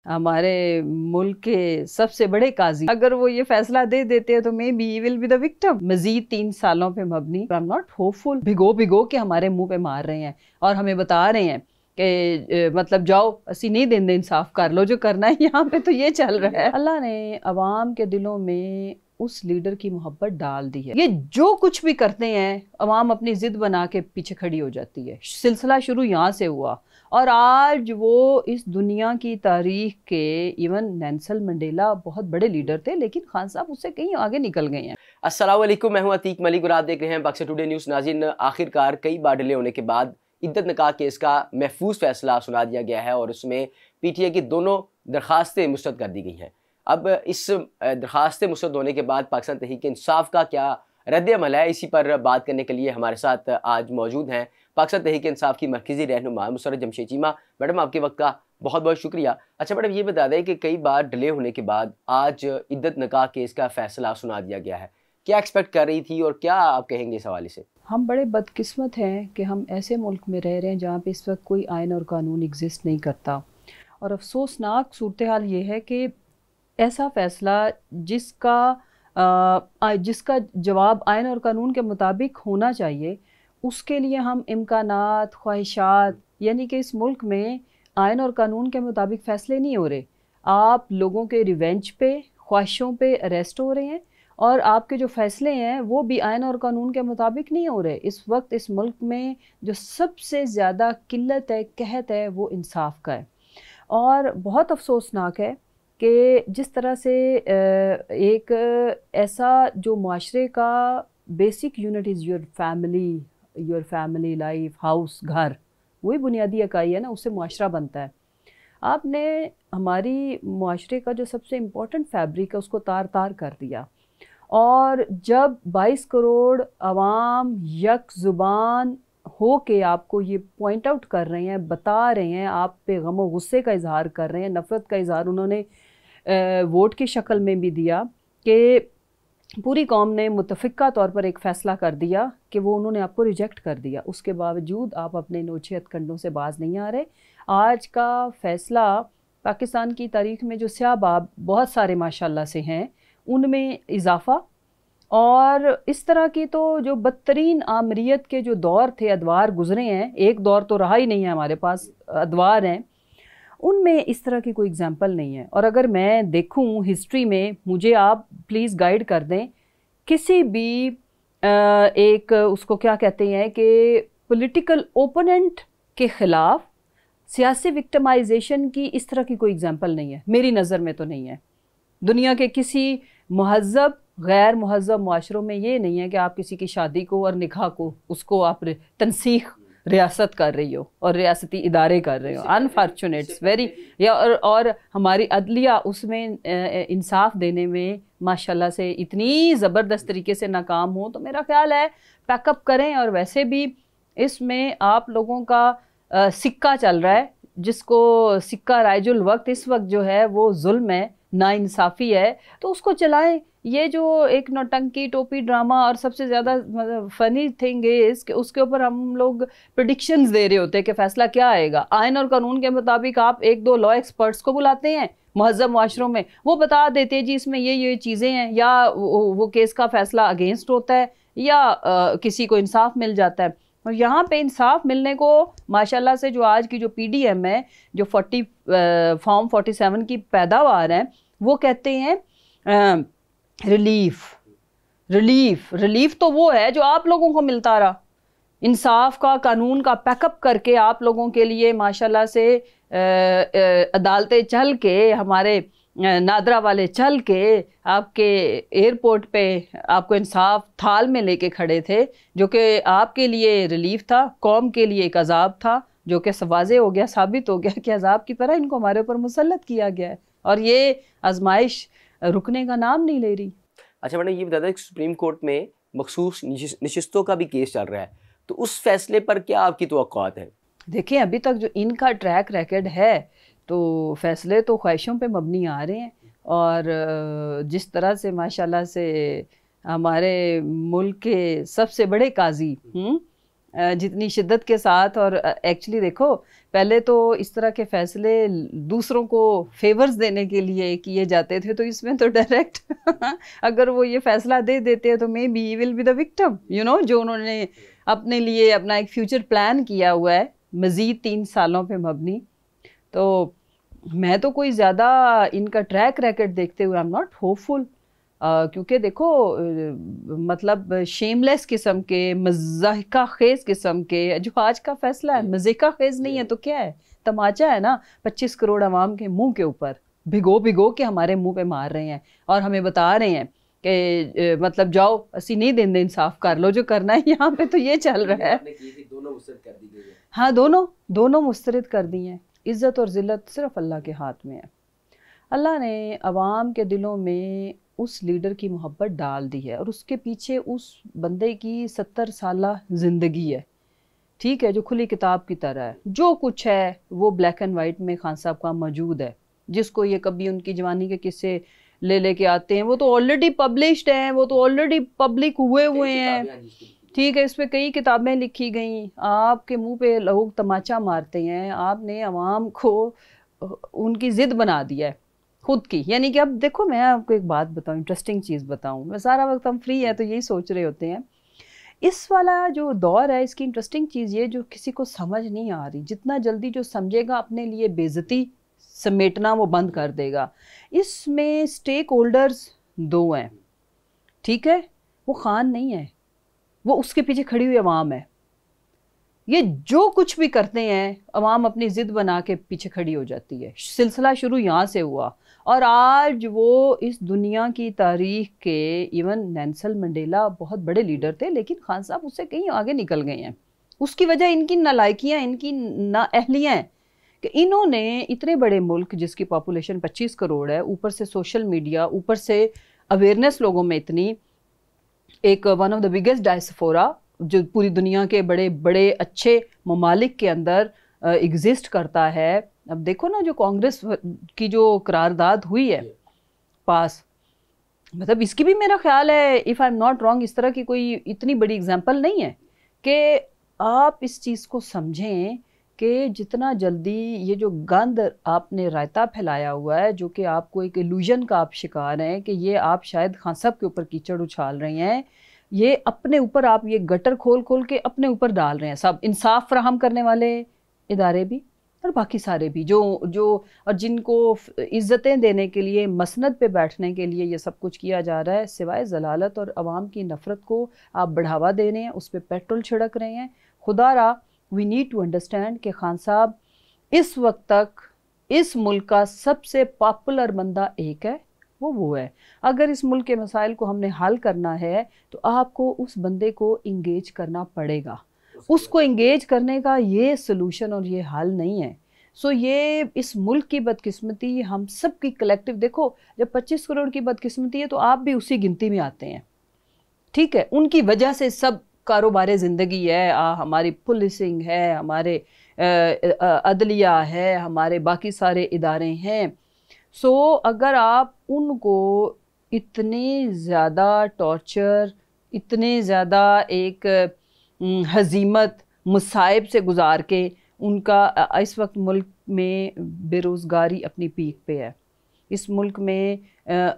हमारे मुल्क के सबसे बड़े काजी, अगर वो ये फैसला दे देते हैं तो maybe he will be the victim. मजीद 3 सालों पे मबनी। I am not hopeful. भिगो भिगो के हमारे मुंह पे मार रहे हैं और हमें बता रहे हैं कि मतलब जाओ असी नहीं देंगे, इंसाफ कर लो जो करना है। यहाँ पे तो ये चल रहा है। अल्लाह ने अवाम के दिलों में उस लीडर की मोहब्बत डाल दी है। ये जो कुछ भी करते हैं अवाम अपनी जिद बना के पीछे खड़ी हो जाती है। सिलसिला शुरू यहाँ से हुआ और आज वो इस दुनिया की तारीख के, इवन नेल्सन मंडेला बहुत बड़े लीडर थे, लेकिन खान साहब उससे कहीं आगे निकल गए हैं। अस्सलाम वालेकुम, मैं हूं अतीक मलिक और आप देख रहे हैं पाकिस्तान टुडे न्यूज़। नाज़रीन, आखिरकार कई बार डिले होने के बाद इद्दत निकाह केस का महफूज फैसला सुना दिया गया है और उसमें पीटीए की दोनों दरखास्तें मुस्तरद कर दी गई हैं। अब इस दरखास्तें मुस्तरद होने के बाद पाकिस्तान तहरीक इंसाफ का क्या रद्द अमल है, इसी पर बात करने के लिए हमारे साथ आज मौजूद हैं पाकिस्तान तहरीक इंसाफ की मरकज़ी रहनुमा मुसर्रत जमशेद चीमा। मैडम, आपके वक्त का बहुत बहुत शुक्रिया। अच्छा मैडम, ये बता दें कि कई बार डिले होने के बाद आज इद्दत निकाह केस का फैसला सुना दिया गया है, क्या एक्सपेक्ट कर रही थी और क्या आप कहेंगे इस हवाले से? हम बड़े बदकिस्मत हैं कि हम ऐसे मुल्क में रह रहे हैं जहाँ पे इस वक्त कोई आइन और कानून एग्जिस्ट नहीं करता, और अफसोसनाक सूरत हाल ये है कि ऐसा फ़ैसला जिसका जवाब आइन और कानून के मुताबिक होना चाहिए, उसके लिए हम इम्कानात, ख्वाहिशात, यानी कि इस मुल्क में आइन और कानून के मुताबिक फ़ैसले नहीं हो रहे। आप लोगों के रिवेंज पे, ख्वाहिशों पे अरेस्ट हो रहे हैं और आपके जो फ़ैसले हैं वो भी आइन और कानून के मुताबिक नहीं हो रहे। इस वक्त इस मुल्क में जो सबसे ज़्यादा किल्लत है, कहत है, वो इंसाफ का है। और बहुत अफसोसनाक है कि जिस तरह से एक ऐसा जो माशरे का basic unit is your family life, house, घर, वही बुनियादी इकाई है ना, उससे माशरा बनता है। आपने हमारी माशरे का जो सबसे इम्पोर्टेंट फैब्रिक है उसको तार तार कर दिया। और जब 22 करोड़ अवाम यक ज़ुबान हो के आपको ये पॉइंट आउट कर रहे हैं, बता रहे हैं, आप पे गम और गुस्से का इजहार कर रहे हैं, नफ़रत का इजहार उन्होंने वोट की शक्ल में भी दिया कि पूरी कौम ने मुतफ़िक़ा तौर पर एक फ़ैसला कर दिया कि वो उन्होंने आपको रिजेक्ट कर दिया। उसके बावजूद आप अपने नोचे हथकंडों से बाज नहीं आ रहे। आज का फ़ैसला पाकिस्तान की तारीख़ में जो स्याहबाब बहुत सारे माशाल्लाह से हैं, उनमें इजाफ़ा, और इस तरह की तो जो बदतरीन आमरीत के जो दौर थे, अदवार गुजरे हैं, एक दौर तो रहा ही नहीं है हमारे पास, अदवार हैं, उनमें इस तरह की कोई एग्जाम्पल नहीं है। और अगर मैं देखूं हिस्ट्री में, मुझे आप प्लीज़ गाइड कर दें, किसी भी एक उसको क्या कहते हैं कि पॉलिटिकल ओपोनेंट के ख़िलाफ़ सियासी विक्टिमाइजेशन की इस तरह की कोई एग्जाम्पल नहीं है, मेरी नज़र में तो नहीं है। दुनिया के किसी महज़ब गैर महज़ब माशरों में ये नहीं है कि आप किसी की शादी को और निकाह को उसको आप तनसीख रियासत कर रही हो और रियासती इदारे कर रहे हो। अनफॉर्चुनेट्स वेरी, या और हमारी अदलिया उसमें इंसाफ देने में माशाल्लाह से इतनी ज़बरदस्त तरीके से नाकाम हो, तो मेरा ख्याल है पैकअप करें। और वैसे भी इसमें आप लोगों का सिक्का चल रहा है, जिसको सिक्का राइजुल वक्त, इस वक्त जो है वो जुल्म है, नाइंसाफ़ी है, तो उसको चलाएं। ये जो एक नौटंकी टोपी ड्रामा, और सबसे ज़्यादा फ़नी थिंग इज़ कि उसके ऊपर हम लोग प्रेडिक्शंस दे रहे होते हैं कि फ़ैसला क्या आएगा। आइन और कानून के मुताबिक आप 1-2 लॉ एक्सपर्ट्स को बुलाते हैं महज़ब माशरों में, वो बता देते हैं जी इसमें ये चीज़ें हैं, या वो केस का फ़ैसला अगेंस्ट होता है या किसी को इंसाफ मिल जाता है। और यहाँ पे इंसाफ मिलने को माशाल्लाह से जो आज की जो PDM है, जो फॉर्म 47 की पैदावार है, वो कहते हैं रिलीफ तो वो है जो आप लोगों को मिलता रहा, इंसाफ का, कानून का पैकअप करके आप लोगों के लिए माशाल्लाह से अदालतें चल के, हमारे नादरा वाले चल के आपके एयरपोर्ट पे आपको इंसाफ थाल में लेके खड़े थे, जो कि आपके लिए रिलीफ था, कौम के लिए एक अजाब था, जो कि वाज़े हो गया, साबित हो गया कि अजाब की तरह इनको हमारे ऊपर मुसल्लत किया गया है, और ये आजमाइश रुकने का नाम नहीं ले रही। अच्छा मैडम, ये बता दें सुप्रीम कोर्ट में मखसूस नशिस्तों का भी केस चल रहा है, तो उस फैसले पर क्या आपकी तवक्कुआत है? देखिए, अभी तक जो इनका ट्रैक रिकॉर्ड है, तो फैसले तो ख्वाहिशों पे मबनी आ रहे हैं, और जिस तरह से माशाल्लाह से हमारे मुल्क के सबसे बड़े काजी जितनी शिद्दत के साथ। और एक्चुअली देखो, पहले तो इस तरह के फैसले दूसरों को फेवर्स देने के लिए किए जाते थे, तो इसमें तो डायरेक्ट अगर वो ये फैसला दे देते हैं तो may be will be the victim, you know, जो उन्होंने अपने लिए अपना एक फ्यूचर प्लान किया हुआ है मज़ीद 3 सालों पे मबनी। तो मैं तो कोई ज़्यादा इनका ट्रैक रिकॉर्ड देखते हुए आई एम नॉट होपफुल, क्योंकि देखो मतलब शेमलेस किस्म के, मज़ाहिका खेज़ किस्म के जो आज का फैसला है, मज़ाहिका खेज़ नहीं है तो क्या है, तमाचा है ना 25 करोड़ आवाम के मुंह के ऊपर, भिगो भिगो के हमारे मुंह पे मार रहे हैं और हमें बता रहे हैं कि मतलब जाओ असी नहीं देंगे, इंसाफ कर लो जो करना है। यहाँ पे तो ये चल रहा है। हाँ, दोनों मुस्तरद कर दी हैं। इज़्ज़त और ज़िल्लत सिर्फ अल्लाह के हाथ में है। अल्लाह ने अवाम के दिलों में उस लीडर की मोहब्बत डाल दी है और उसके पीछे उस बंदे की 70 साला ज़िंदगी है, ठीक है, जो खुली किताब की तरह है। जो कुछ है वो ब्लैक एंड वाइट में खान साहब का मौजूद है। जिसको ये कभी उनकी जवानी के किस्से ले के आते हैं वो तो ऑलरेडी पब्लिश्ड हैं, वो तो ऑलरेडी पब्लिक हुए हैं, ठीक है। इस पर कई किताबें लिखी गई। आपके मुंह पे लोग तमाचा मारते हैं, आपने अवाम को उनकी ज़िद बना दिया है खुद की। यानी कि अब देखो, मैं आपको एक बात बताऊं, इंटरेस्टिंग चीज़ बताऊं, मैं सारा वक्त हम फ्री है तो यही सोच रहे होते हैं। इस वाला जो दौर है इसकी इंटरेस्टिंग चीज़ ये जो किसी को समझ नहीं आ रही, जितना जल्दी जो समझेगा अपने लिए बेइज्जती समेटना वो बंद कर देगा। इसमें स्टेक होल्डर्स 2 हैं, ठीक है, वो खान नहीं है, वो उसके पीछे खड़ी हुई अवाम है। ये जो कुछ भी करते हैं अवाम अपनी ज़िद बना के पीछे खड़ी हो जाती है। सिलसिला शुरू यहाँ से हुआ और आज वो इस दुनिया की तारीख के, इवन नेल्सन मंडेला बहुत बड़े लीडर थे लेकिन खान साहब उससे कहीं आगे निकल गए हैं। उसकी वजह इनकी नालायकियाँ, इनकी नाअहलियाँ हैं कि इन्होंने इतने बड़े मुल्क जिसकी पॉपुलेशन 25 करोड़ है, ऊपर से सोशल मीडिया, ऊपर से अवेयरनेस लोगों में इतनी, एक one of the biggest diaspora जो पूरी दुनिया के बड़े बड़े अच्छे ममालिक के अंदर एग्जिस्ट करता है। अब देखो ना जो कांग्रेस की जो करारदाद हुई है पास, मतलब इसकी भी मेरा ख्याल है, if I am not wrong, इस तरह की कोई इतनी बड़ी एग्जांपल नहीं है कि आप इस चीज़ को समझें कि जितना जल्दी ये जो गंद आपने रायता फैलाया हुआ है, जो कि आपको एक इल्यूजन का आप शिकार हैं कि ये आप शायद खान साहब के ऊपर कीचड़ उछाल रहे हैं, ये अपने ऊपर आप ये गटर खोल के अपने ऊपर डाल रहे हैं। सब इंसाफ फराहम करने वाले इदारे भी और बाकी सारे भी जो और जिनको इज़्ज़तें देने के लिए, मसनद पे बैठने के लिए ये सब कुछ किया जा रहा है, सिवाय ज़लालत और अवाम की नफ़रत को आप बढ़ावा दे रहे हैं, उस पर पेट्रोल छिड़क रहे हैं। खुदारा वी नीड टू अंडरस्टैंड कि खान साहब इस वक्त तक इस मुल्क का सबसे पॉपुलर बंदा एक है, वो है। अगर इस मुल्क के मसाइल को हमने हल करना है तो आपको उस बंदे को इंगेज करना पड़ेगा। उसको इंगेज करने का ये सलूशन और ये हल नहीं है। सो ये इस मुल्क की बदकिस्मती, हम सब की कलेक्टिव, देखो जब 25 करोड़ की बदकिस्मती है तो आप भी उसी गिनती में आते हैं, ठीक है। उनकी वजह से सब कारोबार ज़िंदगी है, हमारी पुलिसिंग है, हमारे अदलिया है, हमारे बाकी सारे इदारे हैं। सो अगर आप उनको इतने ज़्यादा टॉर्चर, इतने ज़्यादा एक हजीमत मुसाइब से गुजार के, उनका इस वक्त मुल्क में बेरोज़गारी अपनी पीक पे है। इस मुल्क में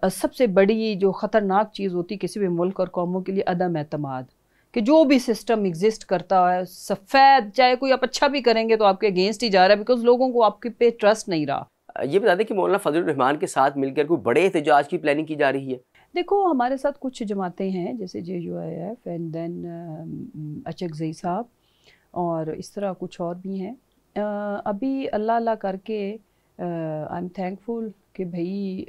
सबसे बड़ी जो ख़तरनाक चीज़ होती किसी भी मुल्क और कौमों के लिए अदम एतमाद, कि जो भी सिस्टम एग्जिस्ट करता है सफ़ेद, चाहे कोई आप अच्छा भी करेंगे तो आपके अगेंस्ट ही जा रहा है, बिकॉज लोगों को आपके पे ट्रस्ट नहीं रहा। ये बता दें कि मौलाना फजलुर रहमान के साथ मिलकर कोई बड़े एहतजाज की प्लानिंग की जा रही है? देखो हमारे साथ कुछ जमातें हैं जैसे JUIF एंड देन अचकज़ई साहब और इस तरह कुछ और भी हैं। अभी अल्लाह करके आई एम थैंकफुल कि भाई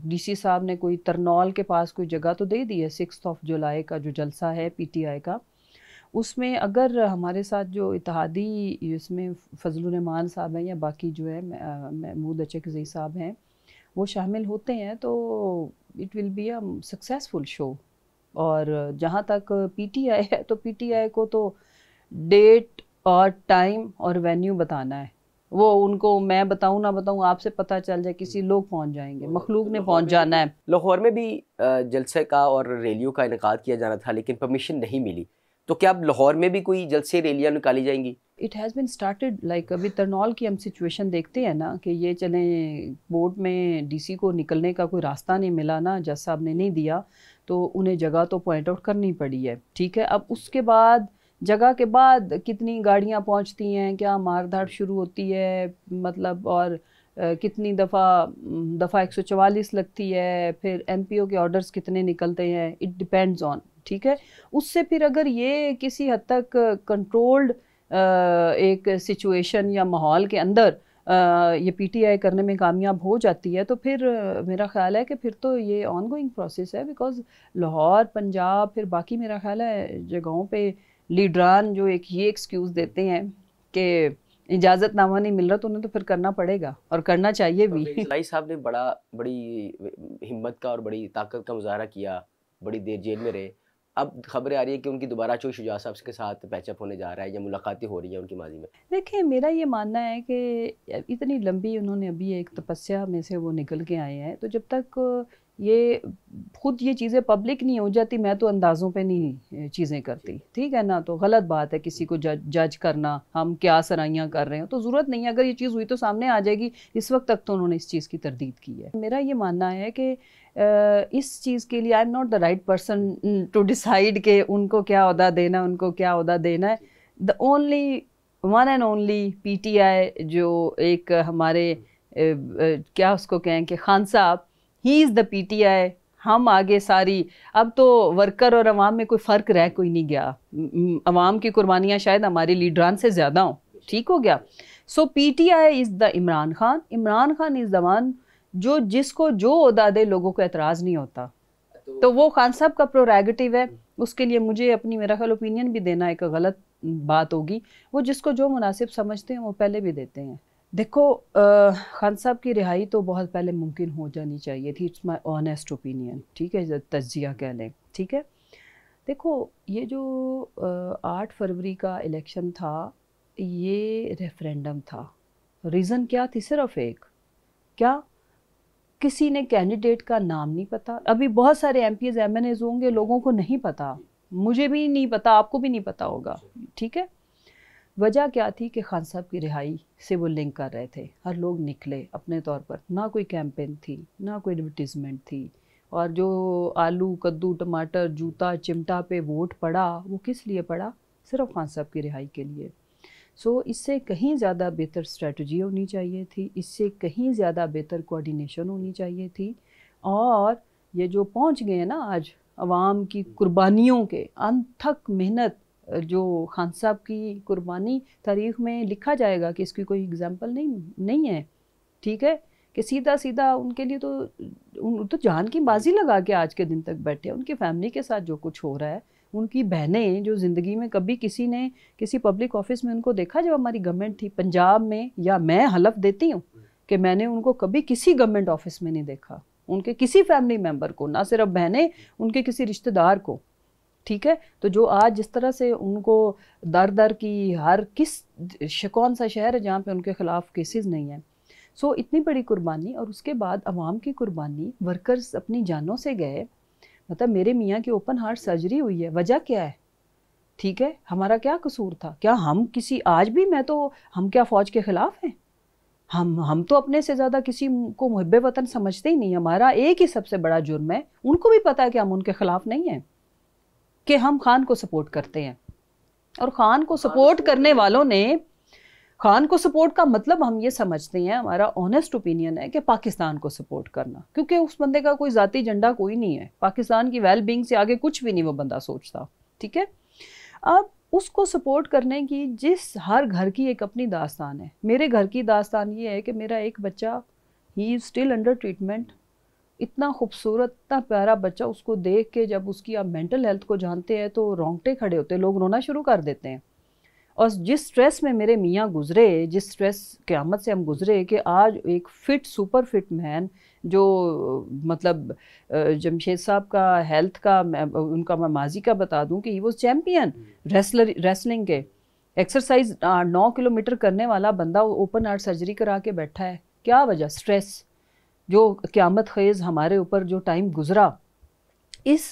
DC साहब ने कोई तरनौल के पास कोई जगह तो दे दी है। 6 जुलाई का जो जलसा है PTI का, उसमें अगर हमारे साथ जो इत्तेहादी इसमें फजलुर रहमान साहब हैं या बाकी जो है महमूद अचकज़ई साहब हैं वो शामिल होते हैं तो it will be a successful show. और जहाँ तक PTI है तो PTI को तो डेट और टाइम और वेन्यू बताना है, वो उनको मैं बताऊँ ना बताऊँ आपसे पता चल जाए, किसी लोग पहुँच जाएंगे, मखलूक ने पहुँच जाना है। लाहौर में भी जलसे का और रैलियों का इनेकाद किया जाना था लेकिन परमिशन नहीं मिली, तो क्या अब लाहौर में भी कोई जल्द से रैलियाँ निकाली जाएंगी? It has been started like अभी तरनौल की हम सिचुएशन देखते हैं ना कि ये चले बोर्ड में डीसी को निकलने का कोई रास्ता नहीं मिला ना, जज साहब ने नहीं दिया, तो उन्हें जगह तो पॉइंट आउट करनी पड़ी है, ठीक है। अब उसके बाद जगह के बाद कितनी गाड़ियाँ पहुँचती हैं, क्या मारधाड़ शुरू होती है, मतलब और कितनी दफ़ा 144 लगती है, फिर एमपीओ के ऑर्डर्स कितने निकलते हैं, इट डिपेंड्स ऑन, ठीक है। उससे फिर अगर ये किसी हद तक कंट्रोल्ड एक सिचुएशन या माहौल के अंदर ये पीटीआई करने में कामयाब हो जाती है, तो फिर मेरा ख्याल है कि फिर तो ये ऑनगोइंग प्रोसेस है, बिकॉज लाहौर, पंजाब, फिर बाकी मेरा ख्याल है जगहों पे लीडरान जो एक ये एक्सक्यूज़ देते हैं कि इजाज़तनामा नहीं मिल रहा, तो उन्हें तो फिर करना पड़ेगा और करना चाहिए भी। इस्लाई साहब ने बड़ी हिम्मत का और बड़ी ताकत का मुजाहरा किया, बड़ी देर जेल में रहे। अब खबरें आ रही है कि उनकी दोबारा चोई शुजा साहब के साथ पैचअप होने जा रहा है या मुलाकातें हो रही है उनकी माजी में। देखिए, मेरा ये मानना है कि इतनी लंबी उन्होंने अभी एक तपस्या में से वो निकल के आए हैं, तो जब तक ये खुद ये चीज़ें पब्लिक नहीं हो जाती, मैं तो अंदाज़ों पे नहीं चीज़ें करती, ठीक है ना। तो गलत बात है किसी को जज करना, हम क्या सराहियाँ कर रहे हैं, तो ज़रूरत नहीं है। अगर ये चीज़ हुई तो सामने आ जाएगी। इस वक्त तक तो उन्होंने इस चीज़ की तरदीद की है। मेरा ये मानना है कि इस चीज़ के लिए I am not the right person to decide कि उनको क्या ओहदा देना, उनको क्या ओहदा देना है। The only one and only PTI जो एक हमारे क्या उसको कहें कि खान साहब, ही इज़ द पीटीआई। हम आगे सारी, अब तो वर्कर और अवाम में कोई फ़र्क रह कोई नहीं गया। अवाम की कुर्बानियाँ शायद हमारे लीडरान से ज़्यादा हों, ठीक हो गया। So PTI is the Imran Khan. Imran Khan is the one जो जिसको जो ओहदा दे लोगों को एतराज़ नहीं होता, तो वो खान साहब का प्रोरेगेटिव है। उसके लिए मुझे अपनी मेरा ख्याल ओपिनियन भी देना एक गलत बात होगी। वो जिसको जो मुनासिब समझते हैं वो पहले भी देते हैं। देखो, खान साहब की रिहाई तो बहुत पहले मुमकिन हो जानी चाहिए थी। इट्स माय ऑनेस्ट ओपिनियन, ठीक है, तज्जिया कह लें, ठीक है। देखो, ये जो 8 फरवरी का इलेक्शन था, ये रेफरेंडम था। रीज़न क्या थी? सिर्फ एक, क्या किसी ने कैंडिडेट का नाम नहीं पता। अभी बहुत सारे एमपीज़ एमएनएज़ होंगे, लोगों को नहीं पता, मुझे भी नहीं पता, आपको भी नहीं पता होगा, ठीक है। वजह क्या थी कि खान साहब की रिहाई से वो लिंक कर रहे थे। हर लोग निकले अपने तौर पर, ना कोई कैंपेन थी, ना कोई एडवर्टीज़मेंट थी। और जो आलू, कद्दू, टमाटर, जूता, चिमटा पे वोट पड़ा, वो किस लिए पड़ा? सिर्फ खान साहब की रिहाई के लिए। सो इससे कहीं ज़्यादा बेहतर स्ट्रेटजी होनी चाहिए थी, इससे कहीं ज़्यादा बेहतर कोऑर्डिनेशन होनी चाहिए थी। और ये जो पहुंच गए हैं ना आज, अवाम की कुर्बानियों के अनथक मेहनत, जो खान साहब की कुर्बानी तारीख़ में लिखा जाएगा कि इसकी कोई एग्जाम्पल नहीं है, ठीक है। कि सीधा सीधा उनके लिए तो जान की बाजी लगा के आज के दिन तक बैठे हैं। उनकी फैमिली के साथ जो कुछ हो रहा है, उनकी बहनें जो ज़िंदगी में कभी किसी ने किसी पब्लिक ऑफिस में उनको देखा जब हमारी गवर्नमेंट थी पंजाब में, या मैं हलफ देती हूँ कि मैंने उनको कभी किसी गवर्नमेंट ऑफिस में नहीं देखा, उनके किसी फैमिली मेम्बर को, ना सिर्फ बहनें, उनके किसी रिश्तेदार को, ठीक है। तो जो आज जिस तरह से उनको दर दर की हर कौन सा शहर है जहाँ पे उनके ख़िलाफ़ केसेस नहीं हैं। सो इतनी बड़ी कुर्बानी, और उसके बाद अवाम की कुर्बानी, वर्कर्स अपनी जानों से गए। मतलब मेरे मियाँ की ओपन हार्ट सर्जरी हुई है, वजह क्या है? ठीक है, हमारा क्या कसूर था? क्या हम किसी, आज भी हम क्या फ़ौज के ख़िलाफ़ हैं? हम तो अपने से ज़्यादा किसी को मुहिब्बे वतन समझते ही नहीं। हमारा एक ही सबसे बड़ा जुर्म है, उनको भी पता है कि हम उनके ख़िलाफ़ नहीं हैं, कि हम खान को सपोर्ट करते हैं। और खान को सपोर्ट करने वालों ने, खान को सपोर्ट का मतलब हम ये समझते हैं, हमारा ऑनेस्ट ओपिनियन है कि पाकिस्तान को सपोर्ट करना, क्योंकि उस बंदे का कोई ज़ाती एजेंडा कोई नहीं है। पाकिस्तान की वेल बींग से आगे कुछ भी नहीं वो बंदा सोचता, ठीक है। अब उसको सपोर्ट करने की हर घर की एक अपनी दास्तान है। मेरे घर की दास्तान ये है कि मेरा एक बच्चा, he is still under treatment. इतना खूबसूरत, इतना प्यारा बच्चा, उसको देख के जब उसकी आप मेंटल हेल्थ को जानते हैं तो रोंगटे खड़े होते हैं, लोग रोना शुरू कर देते हैं। और जिस स्ट्रेस में मेरे मियाँ गुजरे, जिस स्ट्रेस क़यामत से हम गुजरे, कि आज एक फ़िट, सुपर फिट मैन, जो मतलब जमशेद साहब का हेल्थ का, उनका मैं माजी का बता दूं कि ही वॉज चैम्पियन रेसलिंग के, एक्सरसाइज 9 किलोमीटर करने वाला बंदा ओपन हार्ट सर्जरी करा के बैठा है। क्या वजह? स्ट्रेस। जो क़यामत ख़ेज़ हमारे ऊपर जो टाइम गुजरा, इस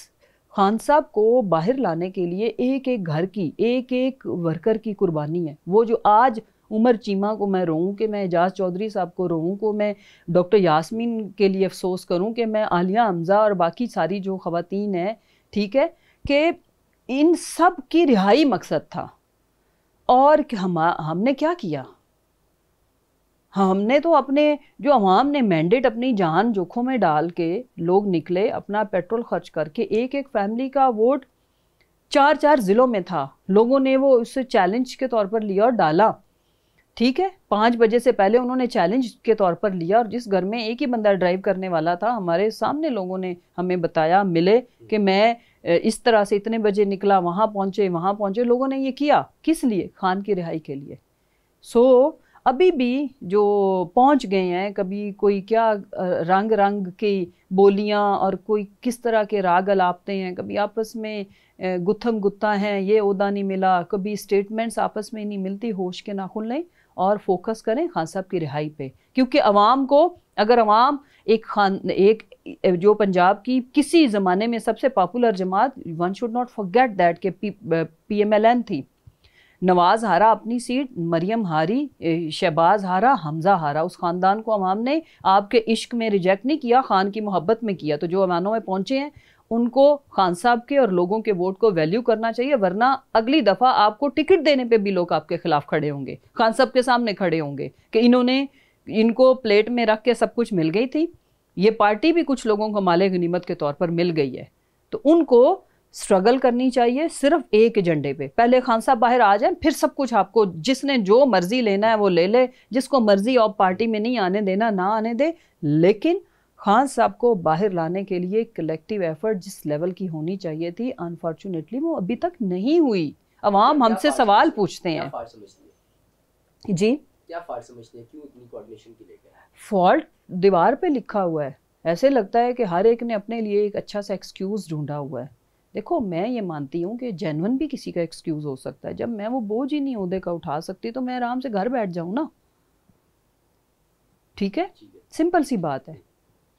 खान साहब को बाहर लाने के लिए एक एक घर की, एक एक वर्कर की कुर्बानी है। वो जो आज उमर चीमा को मैं रोऊं कि मैं एजाज चौधरी साहब को रोऊं, को मैं डॉक्टर यास्मीन के लिए अफसोस करूं, कि मैं आलिया हमजा और बाकी सारी जो ख़वातीन हैं, ठीक है, कि इन सब की रिहाई मकसद था। और हमने क्या किया? हमने तो अपने जो अवाम ने मैंडेट अपनी जान जोखों में डाल के लोग निकले, अपना पेट्रोल खर्च करके, एक एक फैमिली का वोट 4-4 ज़िलों में था, लोगों ने वो उससे चैलेंज के तौर पर लिया और डाला, ठीक है। 5 बजे से पहले उन्होंने चैलेंज के तौर पर लिया, और जिस घर में एक ही बंदा ड्राइव करने वाला था, हमारे सामने लोगों ने हमें बताया, मिले, कि मैं इस तरह से इतने बजे निकला, वहाँ पहुँचे। लोगों ने ये किया किस लिए? खान की रिहाई के लिए। सो अभी भी जो पहुंच गए हैं, कभी कोई क्या रंग रंग की बोलियां और कोई किस तरह के राग अलापते हैं, कभी आपस में गुत्थम गुत्ता हैं, ये ओहदा नहीं मिला, कभी स्टेटमेंट्स आपस में नहीं मिलती। होश के नाखुन लें और फोकस करें खान साहब की रिहाई पे, क्योंकि अवाम को, अगर अवाम एक जो पंजाब की किसी ज़माने में सबसे popular Jamaat, one should not forget that, के PMLN थी, नवाज हारा अपनी सीट, मरियम हारी, शहबाज हारा, हमजा हारा, उस ख़ानदान को अवाम ने आपके इश्क में रिजेक्ट नहीं किया, खान की मोहब्बत में किया। तो जो अवानों में पहुँचे हैं उनको खान साहब के और लोगों के वोट को वैल्यू करना चाहिए, वरना अगली दफ़ा आपको टिकट देने पे भी लोग आपके खिलाफ खड़े होंगे, खान साहब के सामने खड़े होंगे कि इनको प्लेट में रख के सब कुछ मिल गई थी, ये पार्टी भी कुछ लोगों को माले गनीमत के तौर पर मिल गई है। तो उनको स्ट्रगल करनी चाहिए सिर्फ एक एजेंडे पे। पहले खान साहब बाहर आ जाएं, फिर सब कुछ आपको, जिसने जो मर्जी लेना है वो ले ले, जिसको मर्जी और पार्टी में नहीं आने देना ना आने दे, लेकिन खान साहब को बाहर लाने के लिए कलेक्टिव एफर्ट जिस लेवल की होनी चाहिए थी, अनफॉर्चुनेटली वो अभी तक नहीं हुई। अवाम हमसे सवाल पूछते हैं जी, क्या फॉल्ट समझते हैं, क्यों इतनी कोऑर्डिनेशन की लेकर? फॉल्ट दीवार पे लिखा हुआ है, ऐसे लगता है कि हर एक ने अपने लिए एक अच्छा सा एक्सक्यूज़ ढूंढा हुआ है। देखो, मैं ये मानती हूँ कि जेन्युइन भी किसी का एक्सक्यूज़ हो सकता है। जब मैं वो बोझ ही नहीं ओहदे का उठा सकती तो मैं आराम से घर बैठ जाऊँ ना, ठीक है, सिंपल सी बात है।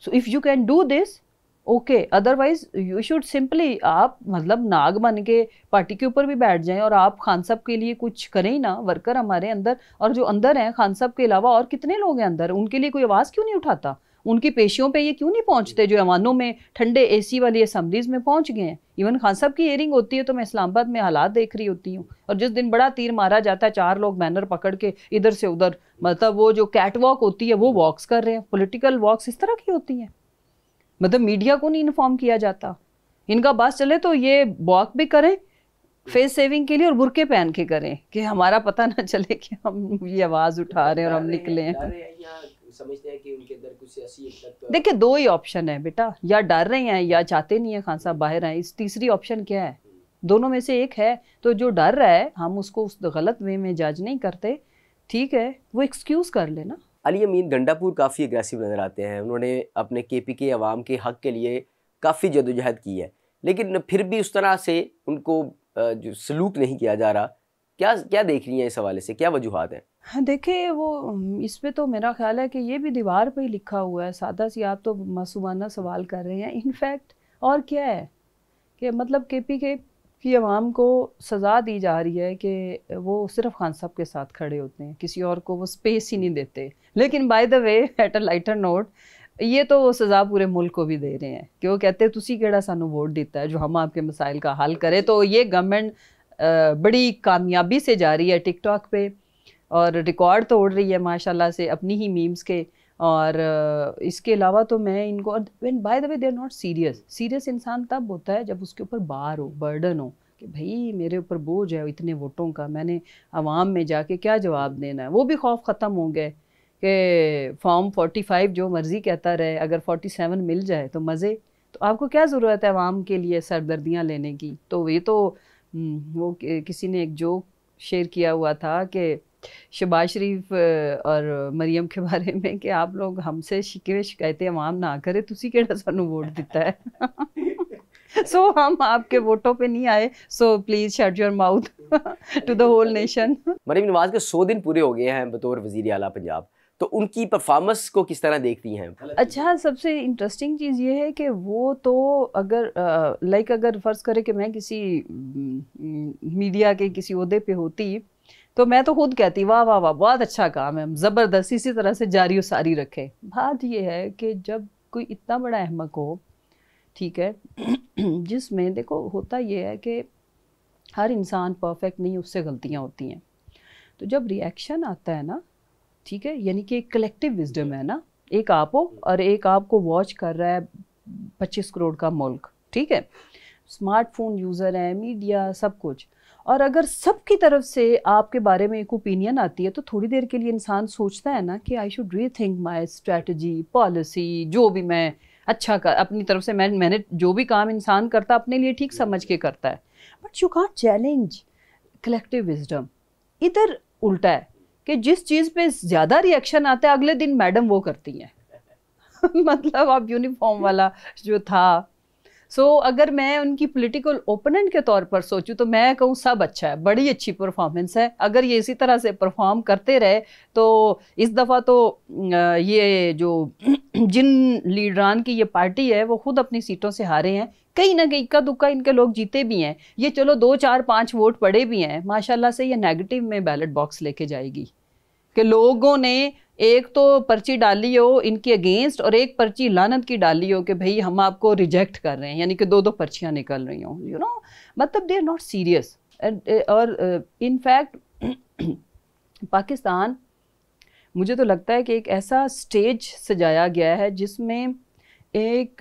So if you can do this, okay, otherwise you should simply, आप मतलब नाग बन के पार्टी के ऊपर भी बैठ जाएं और आप खान साहब के लिए कुछ करें ही ना। वर्कर हमारे अंदर, और जो अंदर हैं खान साहब के अलावा और कितने लोग हैं अंदर, उनके लिए कोई आवाज़ क्यों नहीं उठाता? उनकी पेशियों पे ये क्यों नहीं पहुंचते जो ऐवानों में ठंडे AC वाली असम्बलीज में पहुंच गए हैं? इवन खान साहब की हियरिंग होती है तो मैं इस्लामाबाद में हालात देख रही होती हूँ, और जिस दिन बड़ा तीर मारा जाता है, 4 लोग बैनर पकड़ के इधर से उधर, मतलब वो जो कैट वॉक होती है वो वॉक्स कर रहे हैं। पॉलिटिकल वॉक्स इस तरह की होती हैं, मतलब मीडिया को नहीं इन्फॉर्म किया जाता। इनका बस चले तो ये वॉक भी करें फेस सेविंग के लिए और बुरके पहन के करें कि हमारा पता ना चले कि हम ये आवाज़ उठा रहे हैं और हम निकले हैं। समझते हैं कि उनके अंदर कुछ सियासी तक, देखिए 2 ही ऑप्शन है बेटा, या डर रहे हैं या चाहते नहीं है खान साहब बाहर आए। इस तीसरी ऑप्शन क्या है? दोनों में से एक है। तो जो डर रहा है, हम उसको उस गलत वे में जज नहीं करते, ठीक है, वो एक्सक्यूज़ कर लेना। अली अमीन गंडापुर काफ़ी एग्रेसिव नज़र आते हैं, उन्होंने अपने KPK अवाम के हक़ के लिए काफ़ी जदोजहद की है, लेकिन फिर भी उस तरह से उनको जो सलूक नहीं किया जा रहा। क्या देख रही हैं इस हवाले से, क्या वजूहात हैं? हाँ, देखिए, वो इस पे तो मेरा ख्याल है कि ये भी दीवार पे ही लिखा हुआ है। सादा सी आप तो मासूमाना सवाल कर रहे हैं इनफैक्ट, और क्या है कि मतलब KPK की अवाम को सज़ा दी जा रही है कि वो सिर्फ खान साहब के साथ खड़े होते हैं, किसी और को वो स्पेस ही नहीं देते। लेकिन bye the way, at a lighter note, ये तो वो सज़ा पूरे मुल्क को भी दे रहे हैं कि वो कहते हैं तुसी केड़ा सानू वोट दिता है जो हम आपके मसाइल का हल करे। तो ये गवर्नमेंट बड़ी कामयाबी से जा रही है टिकटॉक पे और रिकॉर्ड तोड़ रही है माशाल्लाह से अपनी ही मीम्स के। और इसके अलावा तो मैं इनको, by the way they are not serious इंसान तब होता है जब उसके ऊपर बार हो, बर्डन हो कि भाई मेरे ऊपर बोझ है इतने वोटों का, मैंने आवाम में जाके क्या जवाब देना है। वो भी खौफ ख़त्म हो गए कि फॉर्म 45 जो मर्ज़ी कहता रहे, अगर 47 मिल जाए तो मज़े। तो आपको क्या ज़रूरत है आवाम के लिए सरदर्दियाँ लेने की? तो ये तो वो किसी ने एक जोक शेयर किया हुआ था कि शहबाज शरीफ और मरियम के बारे में कि आप लोग हमसे शिकवे शिकायतें अवाम ना करे, तुसी केड़ा सानू वोट दिता है। सो हम आपके वोटों पे नहीं आए, so please shut your mouth to the whole nation. Maryam Nawaz के 100 दिन पूरे हो गए हैं बतौर वज़ीर आला पंजाब, तो उनकी परफॉर्मेंस को किस तरह देखती हैं? अच्छा, सबसे इंटरेस्टिंग चीज़ ये है कि वो तो अगर अगर फ़र्ज़ करें कि मैं किसी मीडिया के किसी ओहदे पे होती तो मैं तो खुद कहती वाह वाह वाह बहुत अच्छा काम है, ज़बरदस्त, इसी तरह से जारी और सारी रखे। बात ये है कि जब कोई इतना बड़ा अहमक हो, ठीक है, जिसमें देखो होता ये है कि हर इंसान परफेक्ट नहीं, उससे गलतियाँ होती हैं। तो जब रिएक्शन आता है ना, ठीक है, यानी कि एक कलेक्टिव विजडम है ना, एक आप हो और एक आपको वॉच कर रहा है 25 करोड़ का मुल्क, ठीक है, स्मार्टफोन यूज़र है, मीडिया, सब कुछ, और अगर सबकी तरफ से आपके बारे में एक ओपिनियन आती है तो थोड़ी देर के लिए इंसान सोचता है ना कि I should rethink my strategy, policy, जो भी मैं अच्छा कर अपनी तरफ से मैंने जो भी काम इंसान करता अपने लिए ठीक समझ के करता है, but you can't challenge collective wisdom. इधर उल्टा है कि जिस चीज़ पे ज़्यादा रिएक्शन आता है अगले दिन मैडम वो करती हैं मतलब अब यूनिफॉर्म वाला जो था, अगर मैं उनकी पॉलिटिकल ओपोनेंट के तौर पर सोचूं तो मैं कहूँ सब अच्छा है, बड़ी अच्छी परफॉर्मेंस है, अगर ये इसी तरह से परफॉर्म करते रहे तो इस दफ़ा तो ये जो जिन लीडरान की ये पार्टी है वो खुद अपनी सीटों से हारे हैं, कहीं ना कहीं इक्का दुक्का इनके लोग जीते भी हैं, ये चलो 2 4 5 वोट पड़े भी हैं, माशाल्लाह से ये नेगेटिव में बैलेट बॉक्स लेके जाएगी कि लोगों ने एक तो पर्ची डाली हो इनके अगेंस्ट और एक पर्ची लानत की डाली हो कि भाई हम आपको रिजेक्ट कर रहे हैं, यानी कि 2 पर्चियां निकल रही हों, यू नो, मतलब दे आर नॉट सीरियस। और इनफैक्ट पाकिस्तान, मुझे तो लगता है कि एक ऐसा स्टेज सजाया गया है जिसमें एक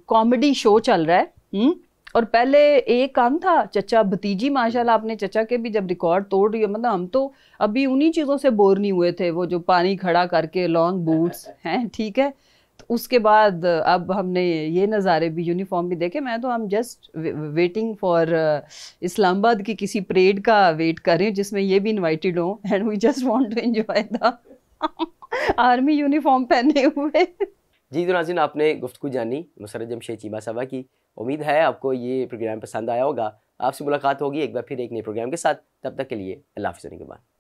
कॉमेडी शो चल रहा है। और पहले एक काम था चचा भतीजी, माशाल्लाह अपने चचा के भी जब रिकॉर्ड तोड़ रही है, मतलब हम तो अभी उन्हीं चीज़ों से बोर नहीं हुए थे, वो जो पानी खड़ा करके लॉन्ग बूट्स हैं, ठीक है, तो उसके बाद अब हमने ये नज़ारे भी यूनिफॉर्म भी देखे। मैं तो हम जस्ट वेटिंग फॉर इस्लामाबाद की किसी परेड का वेट कर रही हूँ जिसमें ये भी इन्वाइटेड हो and we just want to enjoy the army uniform पहने हुए। जी तो नाज़रीन, आपने गुफ्तगू जानी मुसर्रत जमशेद चीमा साहबा की। उम्मीद है आपको ये प्रोग्राम पसंद आया होगा। आपसे मुलाकात होगी एक बार फिर एक नए प्रोग्राम के साथ। तब तक के लिए अल्लाह हाफ़िज़।